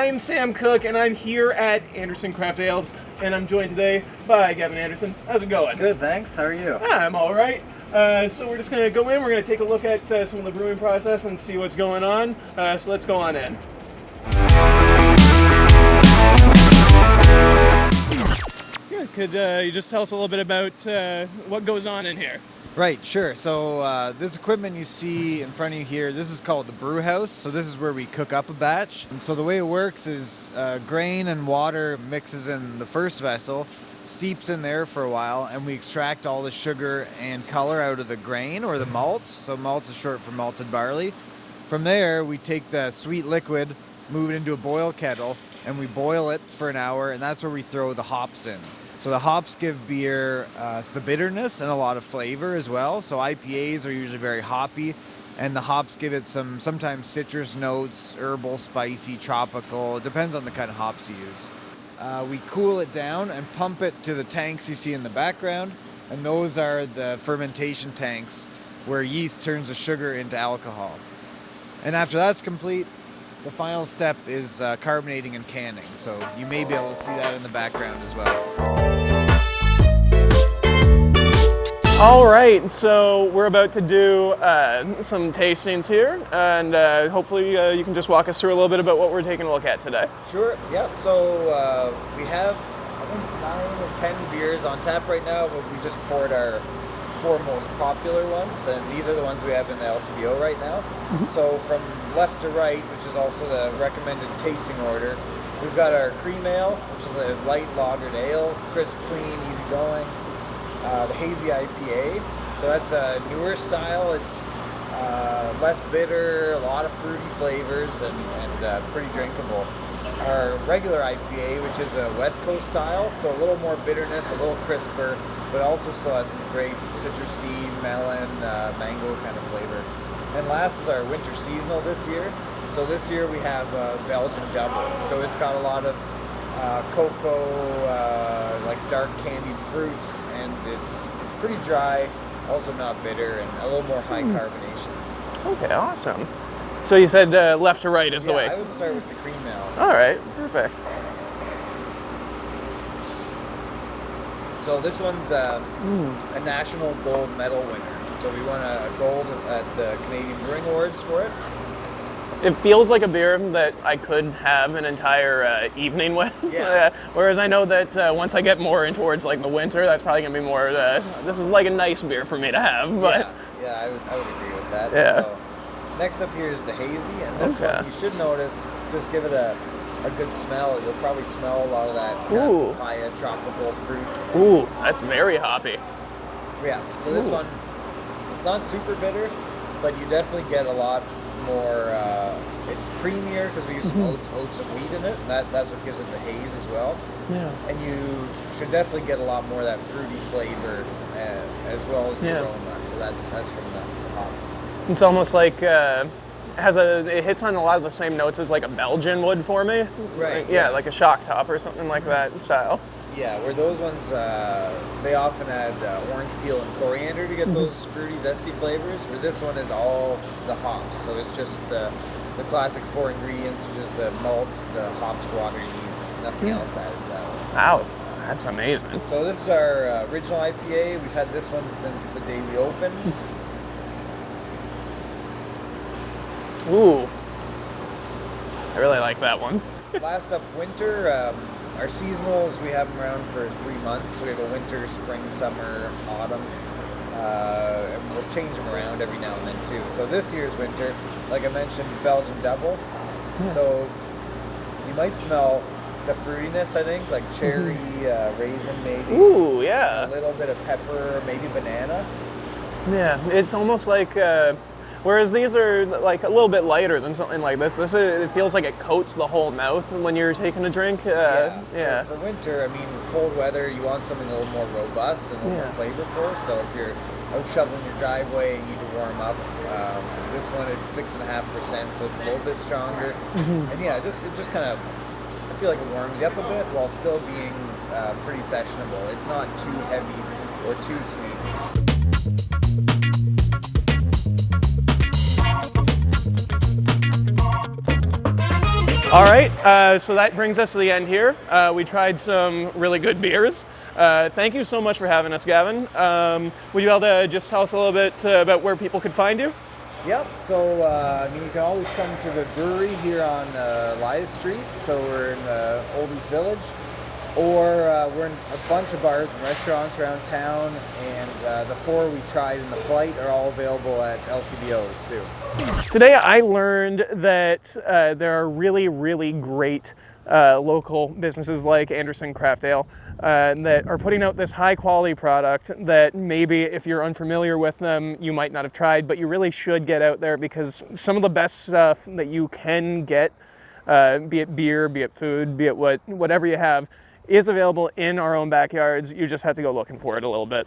I'm Sam Cook, and I'm here at Anderson Craft Ales, and I'm joined today by Gavin Anderson. How's it going? Good, thanks. How are you? I'm all right. So we're just going to go in, we're going to take a look at some of the brewing process and see what's going on. So let's go on in. Yeah, could you just tell us a little bit about what goes on in here? Right, sure. So this equipment you see in front of you here, this is called the brew house. So this is where we cook up a batch. And so the way it works is grain and water mixes in the first vessel, steeps in there for a while, and we extract all the sugar and color out of the grain or the malt. So malt is short for malted barley. From there, we take the sweet liquid, move it into a boil kettle, and we boil it for an hour, and that's where we throw the hops in. So the hops give beer the bitterness and a lot of flavor as well. So IPAs are usually very hoppy, and the hops give it sometimes citrus notes, herbal, spicy, tropical. It depends on the kind of hops you use. We cool it down and pump it to the tanks you see in the background, and those are the fermentation tanks where yeast turns the sugar into alcohol. And after that's complete, the final step is carbonating and canning. So you may be able to see that in the background as well. All right, so we're about to do some tastings here, and hopefully you can just walk us through a little bit about what we're taking a look at today. Sure, yeah. So we have, I think, 9 or 10 beers on tap right now, but we just poured our 4 most popular ones, and these are the ones we have in the LCBO right now. Mm-hmm. So from left to right, which is also the recommended tasting order, we've got our cream ale, which is a light lagered ale, crisp, clean, easygoing. The hazy IPA, so that's a newer style. It's less bitter, a lot of fruity flavors, and pretty drinkable. Our regular IPA, which is a West Coast style, so a little more bitterness, a little crisper, but also still has some great citrusy, melon, mango kind of flavor. And last is our winter seasonal this year. So this year we have Belgian Double. So it's got a lot of cocoa, like dark candied fruits, and it's pretty dry, also not bitter, and a little more high carbonation. Okay, awesome. So you said left to right is the way. I would start with the cream ale. All right, perfect. So this one's a national gold medal winner. So we won a gold at the Canadian Brewing Awards for it. It feels like a beer that I could have an entire evening with. Yeah. Whereas I know that once I get more in towards like the winter, that's probably gonna be more. This is like a nice beer for me to have. But yeah, I would agree with that. Yeah. So next up here is the hazy, and this one you should notice. Just give it a good smell. You'll probably smell a lot of that papaya tropical fruit. Ooh, that's very hoppy. Yeah. So this one, it's not super bitter, but you definitely get a lot more. It's creamier because we use some oats and wheat in it. That's what gives it the haze as well. Yeah. And you should definitely get a lot more of that fruity flavor as well as the aroma. So that's from the hops. It's almost like it hits on a lot of the same notes as like a Belgian would for me. Right. Yeah, like a shock top or something like that style. Yeah, where those ones, they often add orange peel and coriander to get those fruity, zesty flavors, where this one is all the hops. So it's just the classic 4 ingredients, which is the malt, the hops, water, yeast, nothing else added to that one. Wow, that's amazing. So this is our original IPA. We've had this one since the day we opened. Ooh, I really like that one. Last up, winter. Our seasonals, we have them around for 3 months. We have a winter, spring, summer, autumn. And we'll change them around every now and then too. So this year's winter, like I mentioned, Belgian Double. Yeah. So you might smell the fruitiness, I think, like cherry, raisin maybe. Ooh, yeah. A little bit of pepper, maybe banana. Yeah, it's almost like... whereas these are like a little bit lighter than something like this. It feels like it coats the whole mouth when you're taking a drink. Yeah. For winter, I mean, cold weather, you want something a little more robust and a little more flavorful. So if you're out shoveling your driveway and you need to warm up, this one it's 6.5%, so it's a little bit stronger. And yeah, it just kind of, I feel like it warms you up a bit while still being pretty sessionable. It's not too heavy or too sweet. All right, so that brings us to the end here. We tried some really good beers. Thank you so much for having us, Gavin. Would you be able to just tell us a little bit about where people could find you? Yep, so I mean, you can always come to the brewery here on Elias Street, so we're in the Oldies Village, or we're in a bunch of bars and restaurants around town, and the 4 we tried in the flight are all available at LCBOs too. Today I learned that there are really, really great local businesses like Anderson Craft Ale that are putting out this high quality product that maybe if you're unfamiliar with them, you might not have tried, but you really should get out there because some of the best stuff that you can get, be it beer, be it food, be it whatever you have, is available in our own backyards. You just have to go looking for it a little bit.